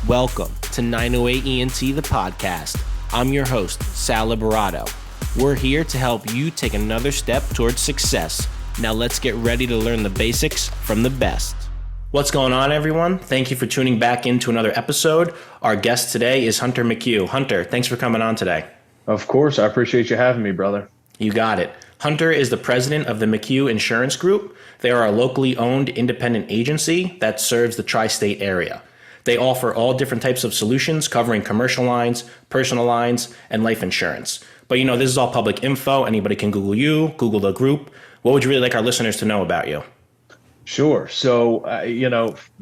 Welcome to 908 ENT, the podcast. I'm your host, Sal Liberato. We're here to help you take another step towards success. Now let's get ready to learn the basics from the best. What's going on, everyone? Thank you for tuning back into another episode. Our guest today is Hunter McHugh. Hunter, thanks for coming on today. Of course. I appreciate you having me, brother. You got it. Hunter is the president of the McHugh Insurance Group. They are a locally owned independent agency that serves the tri-state area. They offer all different types of solutions covering commercial lines, personal lines, and life insurance. But this is all public info. Anybody can Google you, Google the group. What would you really like our listeners to know about you? Sure. So,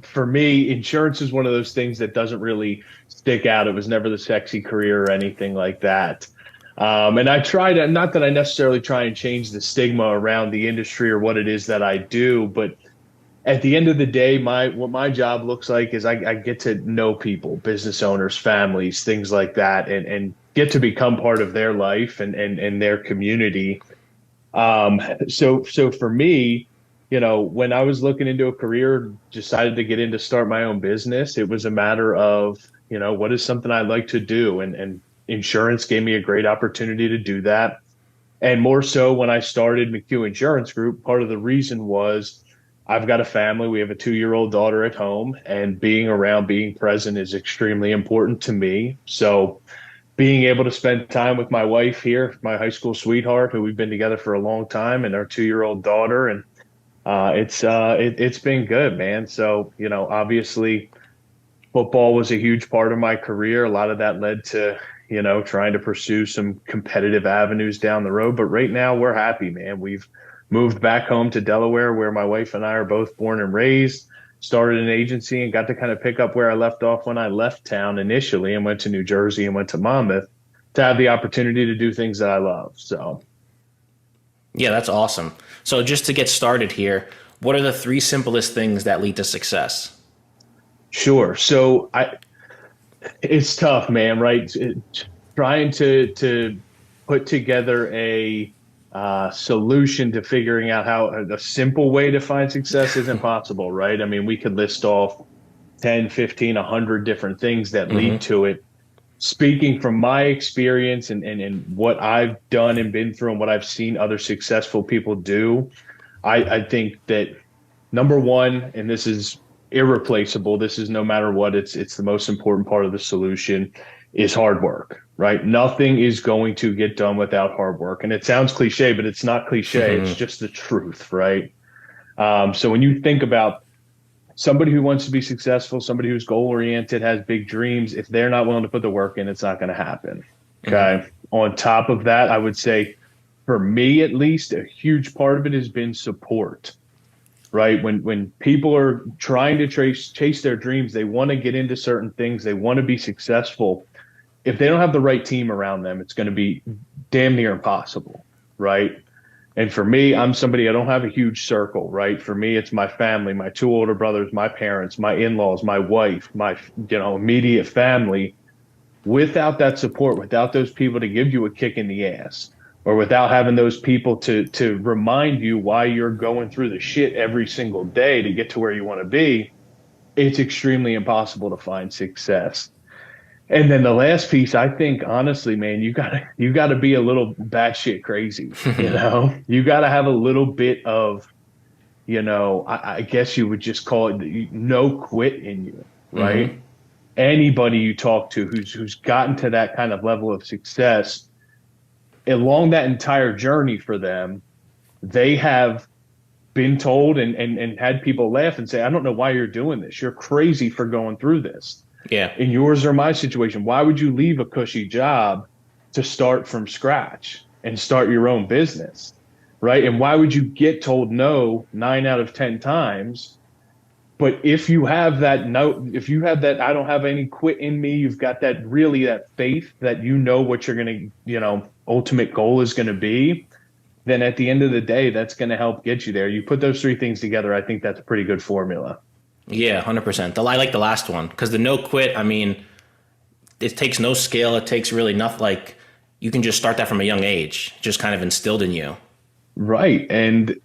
for me, insurance is one of those things that doesn't really stick out. It was never the sexy career or anything like that. And I try to, not that I necessarily try and change the stigma around the industry or what it is that I do, but at the end of the day, what my job looks like is I get to know people, business owners, families, things like that, and get to become part of their life and their community. So for me, when I was looking into a career, decided to get into start my own business, it was a matter of, what is something I'd like to do? And insurance gave me a great opportunity to do that. And more so when I started McHugh Insurance Group, part of the reason was I've got a family. We have a 2-year-old daughter at home, and being present is extremely important to me. So being able to spend time with my wife here, my high school sweetheart, who we've been together for a long time, and our 2-year-old daughter, and it's been good, man. So, obviously football was a huge part of my career. A lot of that led to, trying to pursue some competitive avenues down the road. But right now we're happy, man. We've moved back home to Delaware, where my wife and I are both born and raised, started an agency, and got to kind of pick up where I left off when I left town initially and went to New Jersey and went to Monmouth to have the opportunity to do things that I love. So. Yeah, that's awesome. So just to get started here, what are the 3 simplest things that lead to success? Sure. So it's tough, man, right? Trying to put together a solution to figuring out how a simple way to find success isn't possible, right? I mean, we could list off 10, 15, 100 different things that lead to it. Speaking from my experience and what I've done and been through and what I've seen other successful people do, I think that number one, and this is irreplaceable, this is no matter what, it's the most important part of the solution, is hard work, right? Nothing is going to get done without hard work. And it sounds cliche, but it's not cliche. It's just the truth, right? So when you think about somebody who wants to be successful, somebody who's goal-oriented, has big dreams, if they're not willing to put the work in, it's not going to happen. Okay. On top of that, I would say, for me at least, a huge part of it has been support, right? When people are trying to chase their dreams, they want to get into certain things, they want to be successful. If they don't have the right team around them, it's going to be damn near impossible, right? And for me, I'm somebody, I don't have a huge circle, right? For me, it's my family, my 2 older brothers, my parents, my in-laws, my wife, my immediate family. Without that support, without those people to give you a kick in the ass, or without having those people to remind you why you're going through the shit every single day to get to where you want to be, it's extremely impossible to find success. And then the last piece, I think, honestly, man, you gotta be a little batshit crazy. You gotta have a little bit of, I guess you would just call it no quit in you, right? Anybody you talk to who's gotten to that kind of level of success, along that entire journey for them, they have been told and had people laugh and say, I don't know why you're doing this. You're crazy for going through this. Yeah. In yours or my situation, why would you leave a cushy job to start from scratch and start your own business, right? And why would you get told no 9 out of 10 times? But if you have that I don't have any quit in me, you've got that faith that what you're going to, ultimate goal is going to be, then at the end of the day, that's going to help get you there. You put those 3 things together, I think that's a pretty good formula. Yeah, 100%. I like the last one, because the no quit, I mean, it takes no skill. It takes really nothing. Like, you can just start that from a young age, just kind of instilled in you. Right. And,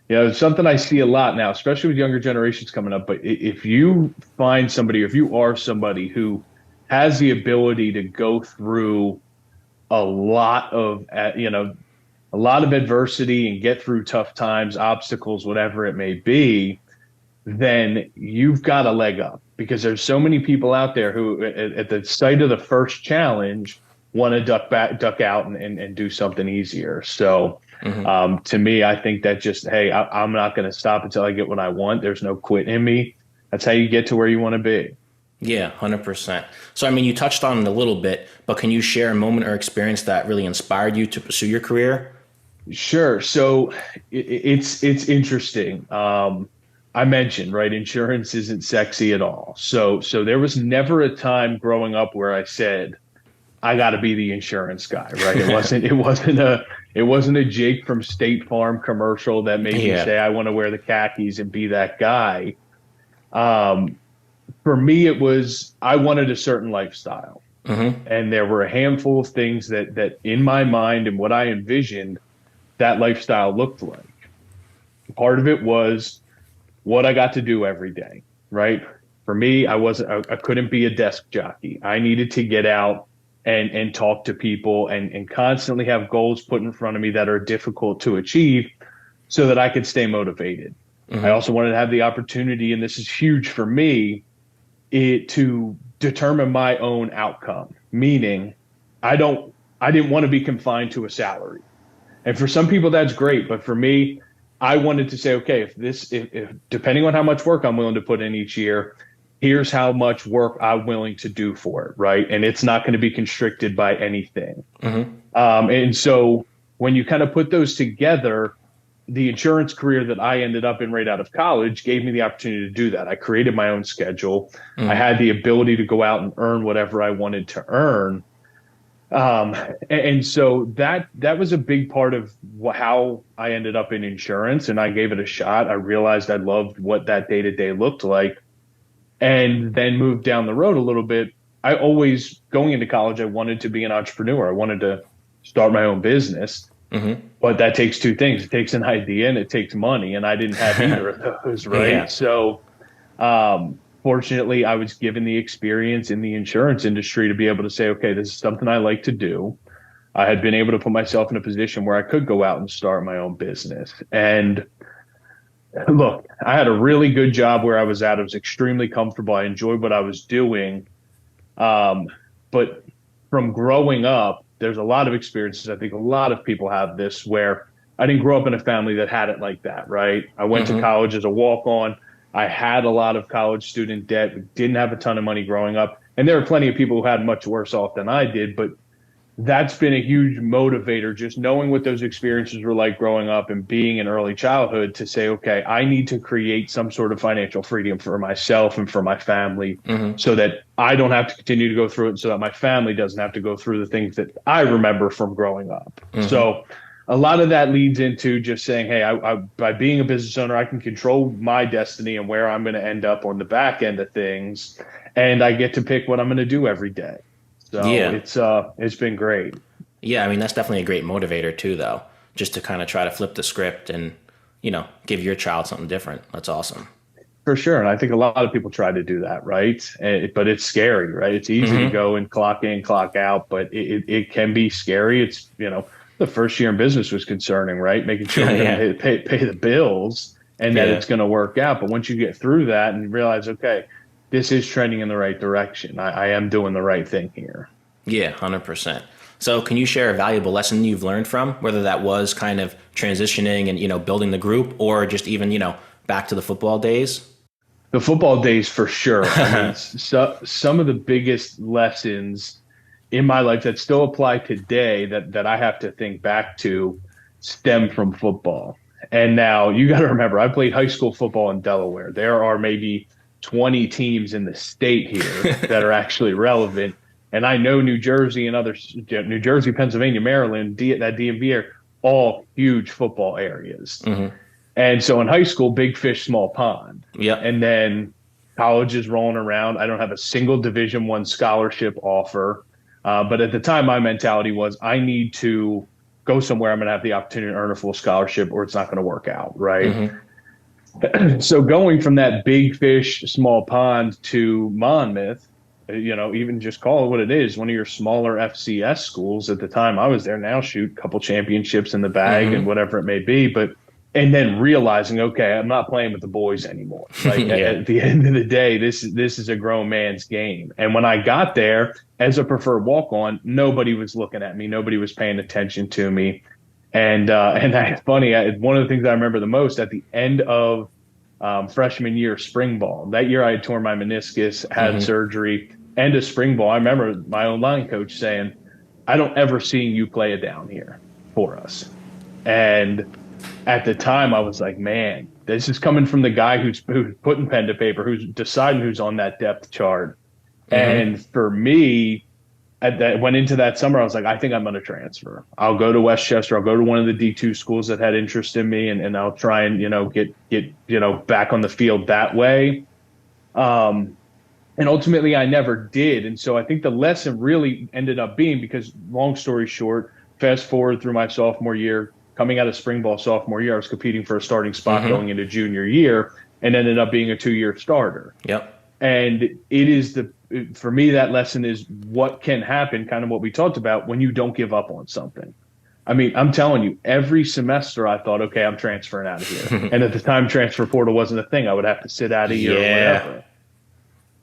It's something I see a lot now, especially with younger generations coming up. But if you find somebody, if you are somebody who has the ability to go through a lot of, a lot of adversity and get through tough times, obstacles, whatever it may be, then you've got a leg up because there's so many people out there who, at the sight of the first challenge, want to duck out and do something easier. So, Hmm. to me, I think that just, hey, I'm not going to stop until I get what I want. There's no quit in me. That's how you get to where you want to be. Yeah, 100%. So, I mean, you touched on it a little bit, but can you share a moment or experience that really inspired you to pursue your career? Sure. So it's interesting. I mentioned, right, insurance isn't sexy at all. So there was never a time growing up where I said, I got to be the insurance guy, right? It wasn't a Jake from State Farm commercial that made me Yeah. say I want to wear the khakis and be that guy. Um, for me, it was I wanted a certain lifestyle, Hmm. and there were a handful of things that in my mind and what I envisioned that lifestyle looked like. Part of it was what I got to do every day, right? For me, I couldn't be a desk jockey. I needed to get out and talk to people and constantly have goals put in front of me that are difficult to achieve so that I could stay motivated. I Hmm. also wanted to have the opportunity, and this is huge for me, to determine my own outcome, meaning I didn't want to be confined to a salary. And for some people, that's great. But for me, I wanted to say, okay, if depending on how much work I'm willing to put in each year, here's how much work I'm willing to do for it, right? And it's not going to be constricted by anything. Hmm. And so when you kind of put those together, the insurance career that I ended up in right out of college gave me the opportunity to do that. I created my own schedule. I Hmm. had the ability to go out and earn whatever I wanted to earn. And so that was a big part of how I ended up in insurance, and I gave it a shot. I realized I loved what that day to day looked like, and then moved down the road a little bit. I always going into college, I wanted to be an entrepreneur. I wanted to start my own business, Hmm. but that takes two things. It takes an idea and it takes money, and I didn't have either of those, right? Yeah. So fortunately, I was given the experience in the insurance industry to be able to say, okay, this is something I like to do. I had been able to put myself in a position where I could go out and start my own business. And look, I had a really good job where I was at. I was extremely comfortable. I enjoyed what I was doing. Um, but from growing up, there's a lot of experiences. I think a lot of people have this where I didn't grow up in a family that had it like that, right? I went to Hmm. college as a walk on. I had a lot of college student debt, didn't have a ton of money growing up. And there are plenty of people who had much worse off than I did, but that's been a huge motivator, just knowing what those experiences were like growing up and being in early childhood to say, okay, I need to create some sort of financial freedom for myself and for my family Hmm. so that I don't have to continue to go through it, so that my family doesn't have to go through the things that I remember from growing up. Hmm. So a lot of that leads into just saying, hey, by being a business owner, I can control my destiny and where I'm going to end up on the back end of things. And I get to pick what I'm going to do every day. So Yeah. it's been great. Yeah. I mean, that's definitely a great motivator too, though, just to kind of try to flip the script and, give your child something different. That's awesome. For sure. And I think a lot of people try to do that, right? But it's scary, right? It's easy to Hmm. go and clock in, clock out, but it can be scary. It's, the first year in business was concerning, right? Making sure we're going Yeah. to pay the bills and that Yeah. it's going to work out. But once you get through that and realize, okay, this is trending in the right direction, I am doing the right thing here. Yeah. 100%. So, can you share a valuable lesson you've learned from, whether that was kind of transitioning and, building the group or just even, back to the football days? The football days for sure. I mean, some of the biggest lessons in my life that still apply today that I have to think back to stem from football. And now you got to remember, I played high school football in Delaware. There are maybe 20 teams in the state here that are actually relevant. And I know New Jersey and others, New Jersey, Pennsylvania, Maryland, that DMV are all huge football areas. Hmm. And so in high school, big fish, small pond. Yep. And then college is rolling around. I don't have a single Division I scholarship offer. But at the time, my mentality was I need to go somewhere, I'm going to have the opportunity to earn a full scholarship, or it's not going to work out, right? Mm-hmm. So going from that big fish, small pond to Monmouth, even just call it what it is, one of your smaller FCS schools at the time I was there. Now, shoot, a couple championships in the bag and Mm-hmm. whatever it may be, but and then realizing, okay, I'm not playing with the boys anymore. Like Yeah. at the end of the day, this is a grown man's game. And when I got there as a preferred walk on, nobody was looking at me, nobody was paying attention to me. And that's funny. One of the things I remember the most at the end of freshman year spring ball. That year I had torn my meniscus, had Mm-hmm. surgery, end of spring ball. I remember my own line coach saying, "I don't ever seeing you play it down here for us." And at the time, I was like, "Man, this is coming from the guy who's putting pen to paper, who's deciding who's on that depth chart." Mm-hmm. And for me, that went into that summer, I was like, I think I'm going to transfer. I'll go to Westchester. I'll go to one of the D2 schools that had interest in me, and I'll try and get back on the field that way. And ultimately, I never did. And so I think the lesson really ended up being, because long story short, fast forward through my sophomore year, coming out of spring ball sophomore year, I was competing for a starting spot Mm-hmm. going into junior year, and ended up being a 2-year starter. Yep. And it is for me, that lesson is what can happen, kind of what we talked about, when you don't give up on something. I mean, I'm telling you, every semester I thought, okay, I'm transferring out of here. And at the time, transfer portal wasn't a thing. I would have to sit out a year or Yeah. whatever.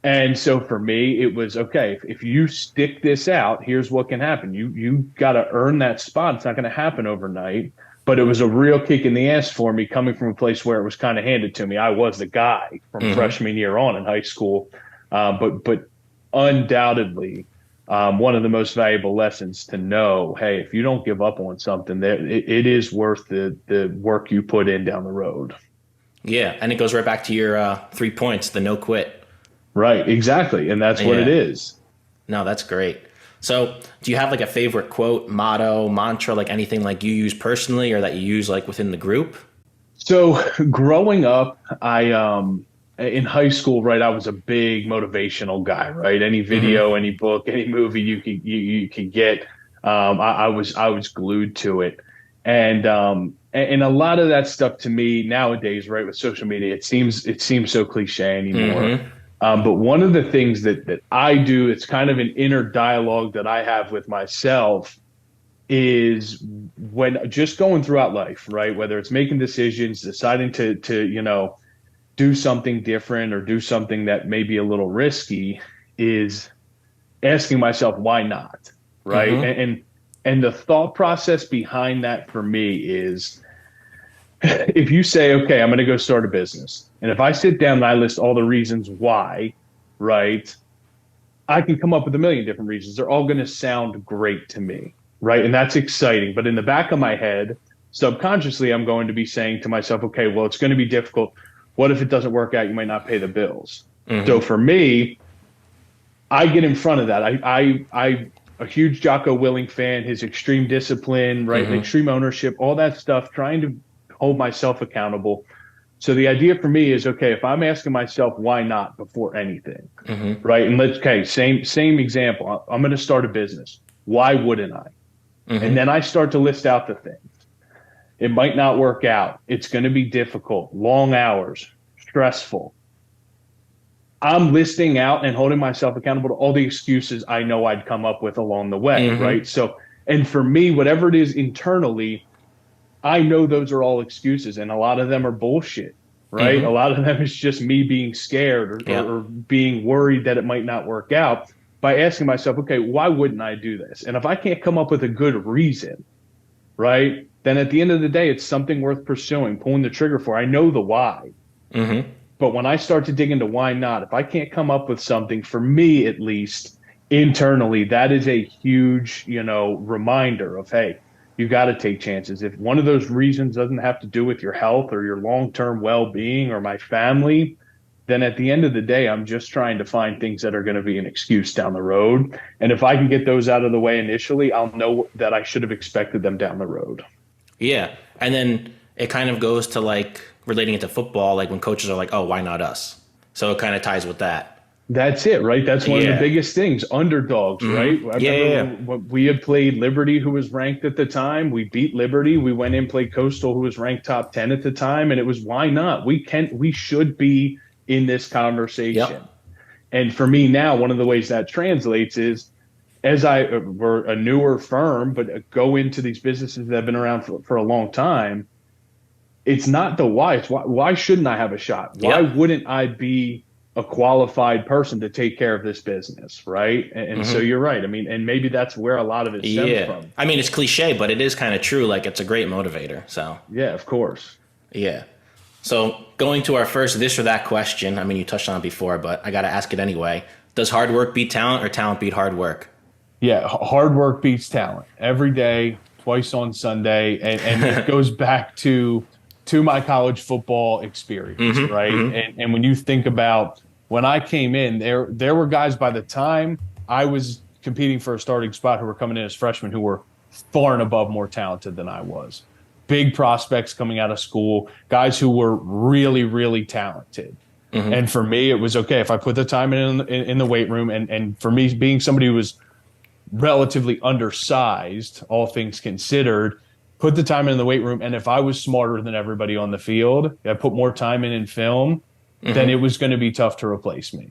And so for me, it was, okay, if you stick this out, here's what can happen. You got to earn that spot. It's not going to happen overnight. But it was a real kick in the ass for me, coming from a place where it was kind of handed to me. I was the guy from Mm-hmm. freshman year on in high school. But undoubtedly, one of the most valuable lessons to know, hey, if you don't give up on something, that it is worth the work you put in down the road. Yeah. And it goes right back to your 3 points, the no quit. Right, exactly. And that's what it Yeah. is. No, that's great. So, do you have like a favorite quote, motto, mantra, like anything like you use personally or that you use like within the group? So growing up, I in high school, right, I was a big motivational guy, right? Any Mm-hmm. video, any book, any movie you could get, I was glued to it. And a lot of that stuff to me nowadays, right, with social media, it seems so cliche anymore. Mm-hmm. But one of the things that I do, it's kind of an inner dialogue that I have with myself, is when just going throughout life, right? Whether it's making decisions, deciding to do something different or do something that may be a little risky, is asking myself why not, right? Mm-hmm. And the thought process behind that for me is, if you say, okay, I'm going to go start a business, and if I sit down and I list all the reasons why, right, I can come up with a million different reasons. They're all going to sound great to me, right? And that's exciting. But in the back of my head, subconsciously, I'm going to be saying to myself, okay, well, it's going to be difficult. What if it doesn't work out? You might not pay the bills. So Mm-hmm. for me, I get in front of that. I a huge Jocko Willing fan, his extreme discipline, right? Mm-hmm. Extreme ownership, all that stuff, trying to hold myself accountable. So the idea for me is, okay, if I'm asking myself why not before anything, Mm-hmm. right? And okay, same example. I'm going to start a business. Why wouldn't I? And Mm-hmm. then I start to list out the things. It might not work out. It's going to be difficult, long hours, stressful. I'm listing out and holding myself accountable to all the excuses I know I'd come up with along the way, Mm-hmm. right? So, and for me, whatever it is internally, I know those are all excuses, and a lot of them are bullshit, right? A Mm-hmm. lot of them is just me being scared, or Yep. being worried that it might not work out, by asking myself, okay, why wouldn't I do this? And if I can't come up with a good reason, right, then at the end of the day, it's something worth pursuing, pulling the trigger for. I know the why. Mm-hmm. But when I start to dig into why not, if I can't come up with something, for me at least, internally, that is a huge, reminder of, hey, you got to take chances. If one of those reasons doesn't have to do with your health or your long-term well-being or my family, then at the end of the day, I'm just trying to find things that are going to be an excuse down the road. And if I can get those out of the way initially, I'll know that I should have expected them down the road. Yeah. And then it kind of goes to like relating it to football, like when coaches are like, oh, why not us? So it kind of ties with that. That's it, right? That's one of the Yeah. biggest things. Underdogs, right? I Yeah, yeah, remember yeah. when we had played Liberty, who was ranked at the time. We beat Liberty. We went in, played Coastal, who was ranked top 10 at the time. And it was, why not? We should be in this conversation. Yep. And for me now, one of the ways that translates is as we're a newer firm, but go into these businesses that have been around for a long time. It's not the why. It's why shouldn't I have a shot? Why Yep. wouldn't I be a qualified person to take care of this business, right? And so you're right. I mean, and maybe that's where a lot of it stems Yeah. from. I mean, it's cliche, but it is kind of true. Like, it's a great motivator. So, Yeah, of course. yeah. So, going to our first this or that question. I mean, you touched on it before, but I got to ask it anyway. Does hard work beat talent or talent beat hard work? Yeah, hard work beats talent every day, twice on Sunday, and it goes back to my college football experience, right? And when you think about when I came in, there were guys by the time I was competing for a starting spot who were coming in as freshmen who were far and above more talented than I was. Big prospects coming out of school, guys who were really, really talented. And for me, it was okay if I put the time in the weight room. And for me, being somebody who was relatively undersized, all things considered, put the time in the weight room. And if I was smarter than everybody on the field, I put more time in film, then it was going to be tough to replace me.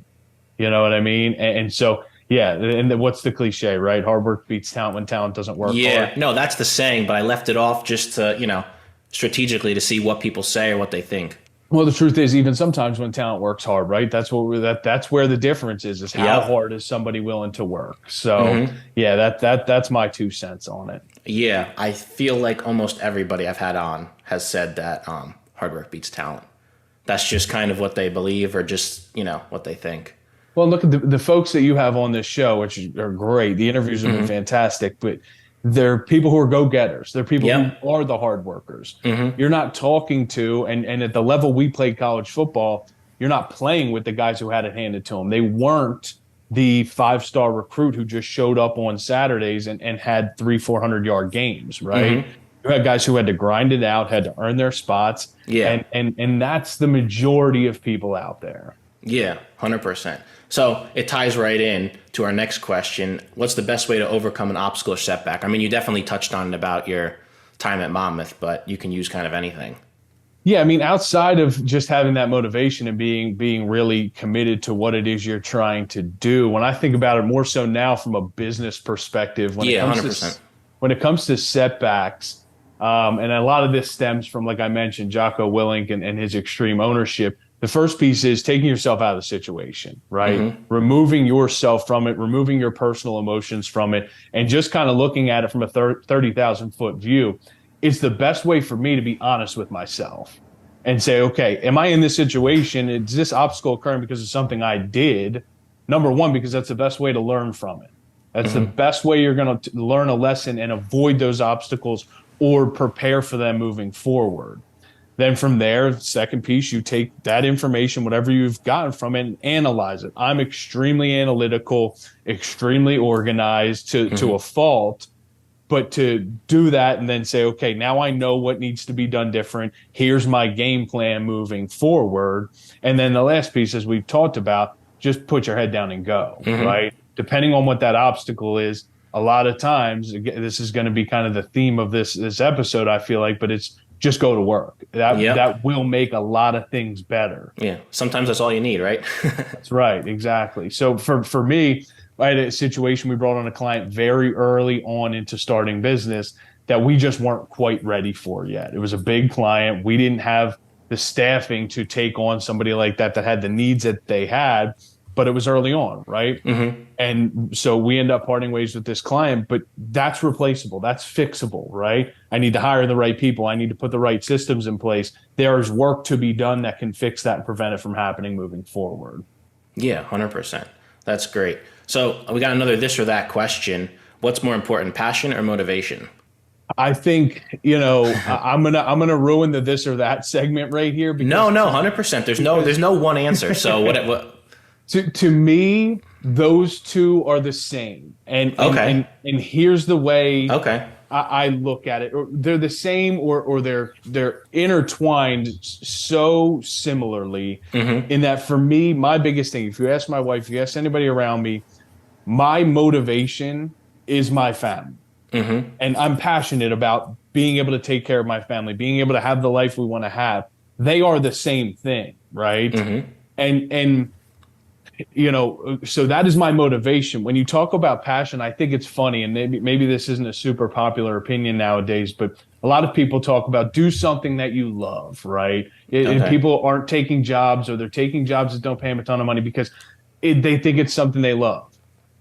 You know what I mean? And so, yeah. And what's the cliche, right? Hard work beats talent when talent doesn't work Yeah. hard. No, that's the saying, but I left it off just to, strategically to see what people say or what they think. Well, the truth is, even sometimes when talent works hard, right? That's where the difference is how Yep. hard is somebody willing to work. So, yeah, that's my 2 cents on it. Yeah. I feel like almost everybody I've had on has said that hard work beats talent. That's just kind of what they believe or just, what they think. Well, look at the folks that you have on this show, which are great. The interviews have been fantastic, but they're people who are go-getters. They're people Yep. who are the hard workers. You're not talking to, and at the level we played college football, you're not playing with the guys who had it handed to them. They weren't the 5-star recruit who just showed up on Saturdays and had 400 yard games, right? You had guys who had to grind it out, had to earn their spots. Yeah. And that's the majority of people out there. Yeah, 100%. So it ties right in to our next question. What's the best way to overcome an obstacle or setback? I mean, you definitely touched on it about your time at Monmouth, but you can use kind of anything. Yeah, I mean, outside of just having that motivation and being really committed to what it is you're trying to do, when I think about it more so now from a business perspective, when Yeah, it comes 100%. when it comes to setbacks, and a lot of this stems from, like I mentioned, Jocko Willink and his extreme ownership. The first piece is taking yourself out of the situation, right? Removing yourself from it, removing your personal emotions from it, and just kind of looking at it from a 30,000-foot view. It's the best way for me to be honest with myself and say, okay, am I in this situation? Is this obstacle occurring because of something I did? Number one, because that's the best way to learn from it. That's the best way you're going to learn a lesson and avoid those obstacles or prepare for them moving forward. Then from there, second piece, you take that information, whatever you've gotten from it, and analyze it. I'm extremely analytical, extremely organized to a fault. But to do that and then say, okay, now I know what needs to be done different. Here's my game plan moving forward. And then the last piece, as we've talked about, just put your head down and go, right? Depending on what that obstacle is, a lot of times, this is going to be kind of the theme of this episode, I feel like, but it's just go to work. That will make a lot of things better. Yeah, sometimes that's all you need, right? That's right, exactly. So for me, I had a situation, we brought on a client very early on into starting business that we just weren't quite ready for yet. It was a big client. We didn't have the staffing to take on somebody like that had the needs that they had, but it was early on, right? And so we end up parting ways with this client, but that's replaceable. That's fixable, right? I need to hire the right people. I need to put the right systems in place. There's work to be done that can fix that and prevent it from happening moving forward. Yeah, 100%. That's great. So we got another this or that question. What's more important, passion or motivation? I think, I'm gonna ruin the this or that segment right here. Because No, 100%. There's no one answer. So what? To me, those two are the same. And Okay. and here's the way Okay. I look at it, or they're the same, or they're intertwined so similarly. In that, for me, my biggest thing, if you ask my wife, if you ask anybody around me, my motivation is my family. And I'm passionate about being able to take care of my family, being able to have the life we want to have. They are the same thing, right? And so that is my motivation. When you talk about passion, I think it's funny, and maybe this isn't a super popular opinion nowadays, but a lot of people talk about do something that you love, right? And people aren't taking jobs, or they're taking jobs that don't pay them a ton of money because they think it's something they love.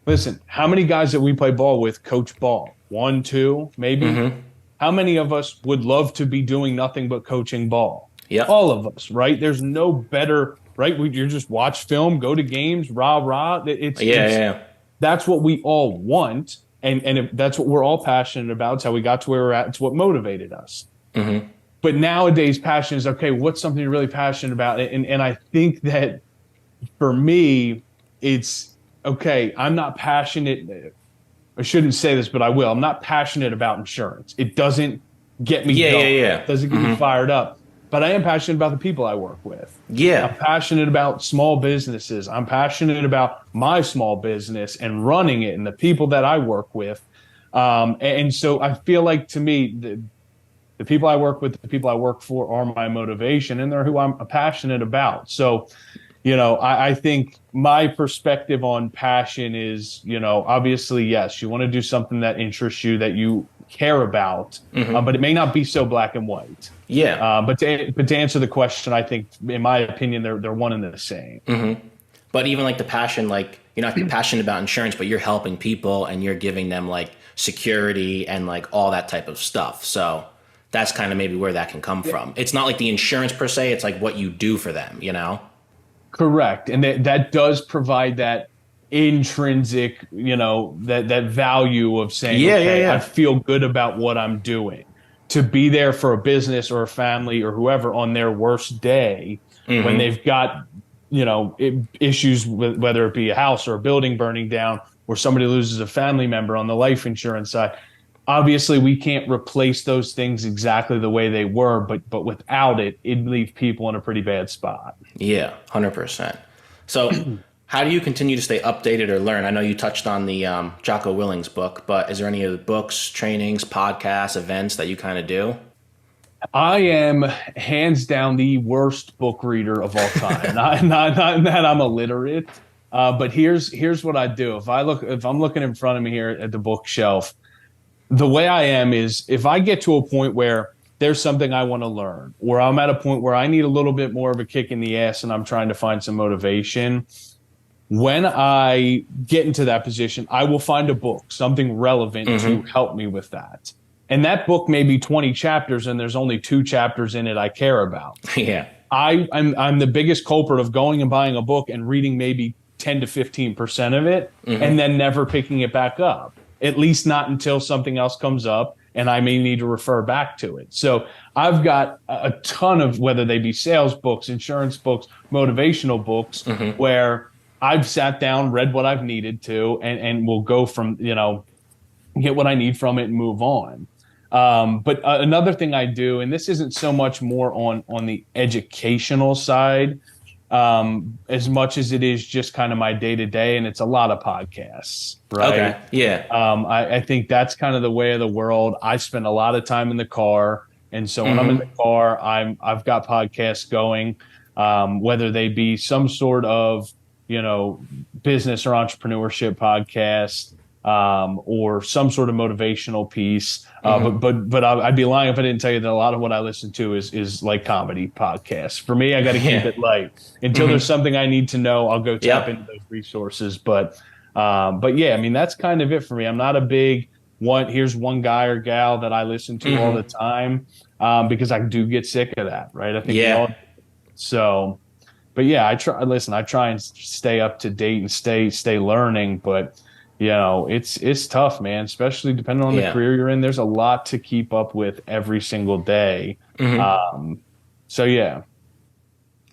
Listen, how many guys that we play ball with coach ball? 1, 2, maybe? How many of us would love to be doing nothing but coaching ball? Yeah. All of us, right? There's no better, right? You just watch film, go to games, rah. That's what we all want. And if that's what we're all passionate about. It's how we got to where we're at. It's what motivated us. But nowadays, passion is, okay, what's something you're really passionate about? And I think that for me, it's, okay, I'm not passionate. I shouldn't say this, but I will. I'm not passionate about insurance. It doesn't get me going. It doesn't get me fired up. But I am passionate about the people I work with. I'm passionate about small businesses. I'm passionate about my small business and running it and the people that I work with. And so I feel like, to me, the people I work with, the people I work for are my motivation, and they're who I'm passionate about. So, I think my perspective on passion is, obviously, yes, you want to do something that interests you, that you care about, but it may not be so black and white. But to answer the question, I think, in my opinion, they're one and the same. But even like the passion, like you're not passionate about insurance, but you're helping people and you're giving them like security and like all that type of stuff. So that's kind of maybe where that can come from. It's not like the insurance per se. It's like what you do for them, Correct. And that does provide that intrinsic, that value of saying, I feel good about what I'm doing. To be there for a business or a family or whoever on their worst day, when they've got, issues with, whether it be a house or a building burning down, or somebody loses a family member on the life insurance side. Obviously, we can't replace those things exactly the way they were, but without it'd leave people in a pretty bad spot. 100%. So how do you continue to stay updated or learn? I know you touched on the Jocko Willings book, but is there any other books, trainings, podcasts, events that you kind of do? I am hands down the worst book reader of all time. not that I'm illiterate, but here's what I do. If I'm looking in front of me here at the bookshelf, the way I am is, if I get to a point where there's something I want to learn, or I'm at a point where I need a little bit more of a kick in the ass and I'm trying to find some motivation, when I get into that position, I will find a book, something relevant to help me with that. And that book may be 20 chapters and there's only 2 chapters in it I care about. I'm the biggest culprit of going and buying a book and reading maybe 10 to 15% of it and then never picking it back up. At least not until something else comes up and I may need to refer back to it. So I've got a ton of, whether they be sales books, insurance books, motivational books, where I've sat down, read what I've needed to, and will go from, get what I need from it and move on. But another thing I do, and this isn't so much more on the educational side, as much as it is just kind of my day to day, and it's a lot of podcasts, right? I think that's kind of the way of the world. I spend a lot of time in the car, and so when I'm in the car, I've got podcasts going, whether they be some sort of business or entrepreneurship podcast, or some sort of motivational piece. But I'd be lying if I didn't tell you that a lot of what I listen to is like comedy podcasts. For me, I got to keep it light until there's something I need to know. I'll go tap into those resources. But yeah, I mean, that's kind of it for me. I'm not a big here's one guy or gal that I listen to all the time, because I do get sick of that. Right. I think we all, so, but yeah, I try and stay up to date and stay learning, but it's tough, man, especially depending on the career you're in. There's a lot to keep up with every single day. So, yeah.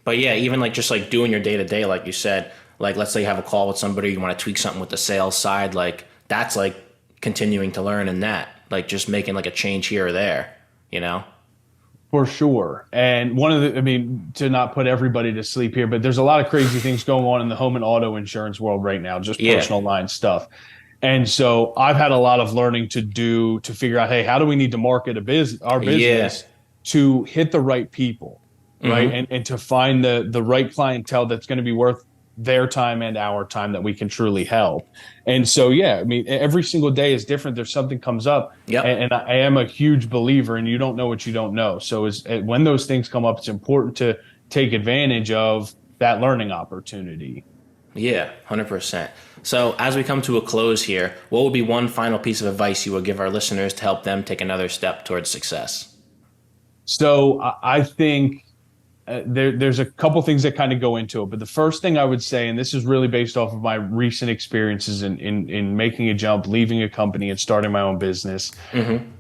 But yeah, even like just like doing your day to day, like you said, like let's say you have a call with somebody, you want to tweak something with the sales side, like that's like continuing to learn in that, like just making like a change here or there, you know? For sure. And one of the, I mean, to not put everybody to sleep here, but there's a lot of crazy things going on in the home and auto insurance world right now, just Yeah. personal line stuff. And so I've had a lot of learning to do to figure out, hey, how do we need to market our Yeah. business to hit the right people, right? Mm-hmm. And to find the right clientele that's going to be worth their time and our time that we can truly help. And so, yeah, I mean, every single day is different. There's something comes up, Yep. and I am a huge believer in you don't know what you don't know. So when those things come up, it's important to take advantage of that learning opportunity. Yeah, 100%. So as we come to a close here, what would be one final piece of advice you would give our listeners to help them take another step towards success? So I think there's a couple things that kind of go into it, but the first thing I would say, and this is really based off of my recent experiences in making a jump, leaving a company and starting my own business,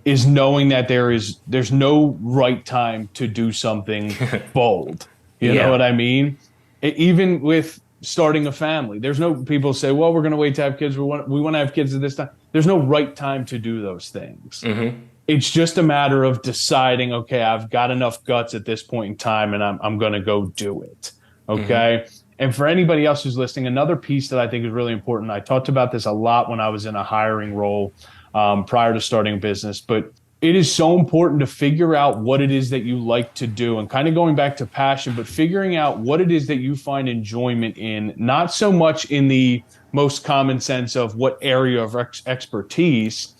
is knowing that there's no right time to do something bold. You know Yeah. what I mean? Even with starting a family, there's no people say, well, we're going to wait to have kids. We want to have kids at this time. There's no right time to do those things. It's just a matter of deciding, okay, I've got enough guts at this point in time and I'm going to go do it. Okay. And for anybody else who's listening, another piece that I think is really important. I talked about this a lot when I was in a hiring role prior to starting a business, but it is so important to figure out what it is that you like to do and kind of going back to passion, but figuring out what it is that you find enjoyment in, not so much in the most common sense of what area of expertise,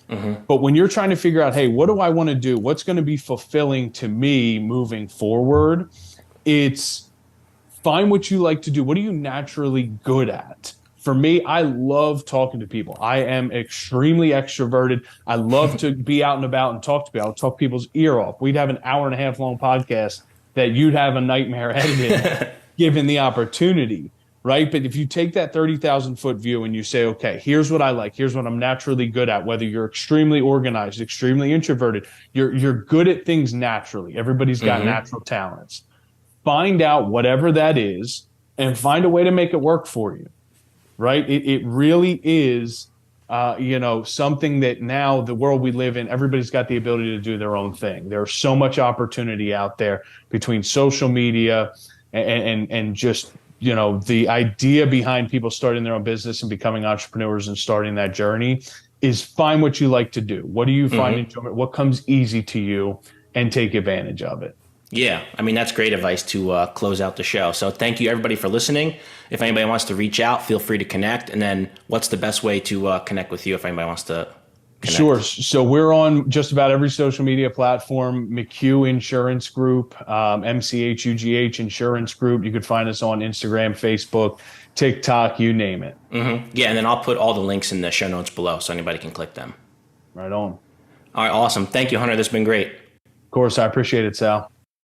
but when you're trying to figure out, hey, what do I want to do? What's going to be fulfilling to me moving forward? It's find what you like to do. What are you naturally good at? For me, I love talking to people. I am extremely extroverted. I love to be out and about and talk to people. I'll talk people's ear off. We'd have an hour and a half long podcast that you'd have a nightmare editing given the opportunity, right? But if you take that 30,000-foot view and you say, okay, here's what I like, here's what I'm naturally good at, whether you're extremely organized, extremely introverted, you're good at things naturally. Everybody's got natural talents. Find out whatever that is and find a way to make it work for you. Right? It really is, something that now the world we live in, everybody's got the ability to do their own thing. There's so much opportunity out there between social media and just, the idea behind people starting their own business and becoming entrepreneurs and starting that journey is find what you like to do. What do you find enjoyment? What comes easy to you and take advantage of it. Yeah, I mean, that's great advice to close out the show. So thank you, everybody, for listening. If anybody wants to reach out, feel free to connect. And then what's the best way to connect with you if anybody wants to connect? Sure. So we're on just about every social media platform, McHugh Insurance Group, MCHUGH Insurance Group. You could find us on Instagram, Facebook, TikTok, you name it. Yeah, and then I'll put all the links in the show notes below so anybody can click them. Right on. All right, awesome. Thank you, Hunter. This has been great. Of course, I appreciate it, Sal.